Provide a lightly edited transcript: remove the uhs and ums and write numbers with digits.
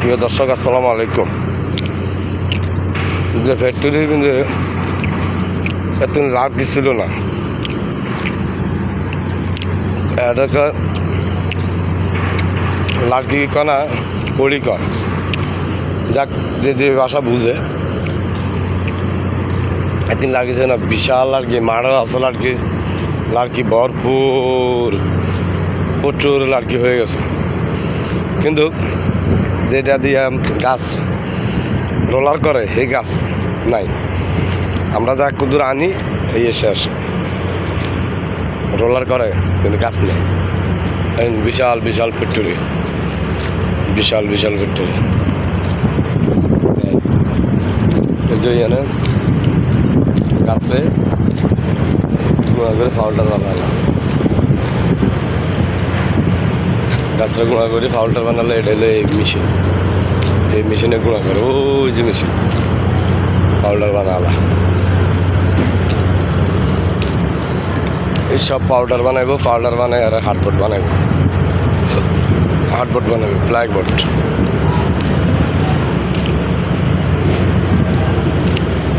প্রিয় দর্শক, আসসালামু আলাইকুম। যে ফ্যাক্টরির কিন্তু এত লাভ দিছিল না, এটাকে লাকি কনা কড়ি কর, যাক যে যে ভাষা বুঝে এদিন লাগিয়েছে না, বিশাল আর কি মাড়া আসল আর কি, লাড়কি ভরপুর, প্রচুর লাড়কি হয়ে গেছে। কিন্তু যেটা দিয়ে গাছ রোলার করে সেই গাছ নাই। আমরা যা কুদুর আনি এই শেষ, রোলার করে কিন্তু গাছ নেই। বিশাল বিশাল ফ্যাক্টরি, বিশাল বিশাল ফ্যাক্টরি। এনে গাছরে গুঁড়া করে ফাউলটার বানালো, গাছরে গুঁড়া করে ফাউলটার বানালো। এটা হলো এই মেশিন, এই মেশিনে গুঁড়া করে, ওই যে মেশিন পাউডার বানালা। এইসব পাউডার বানাইবো, পাউডার বানাই আর হার্ডবোর্ড বানাইবো, হার্ডবোর্ড বানাইবো, ব্ল্যাকবোর্ড।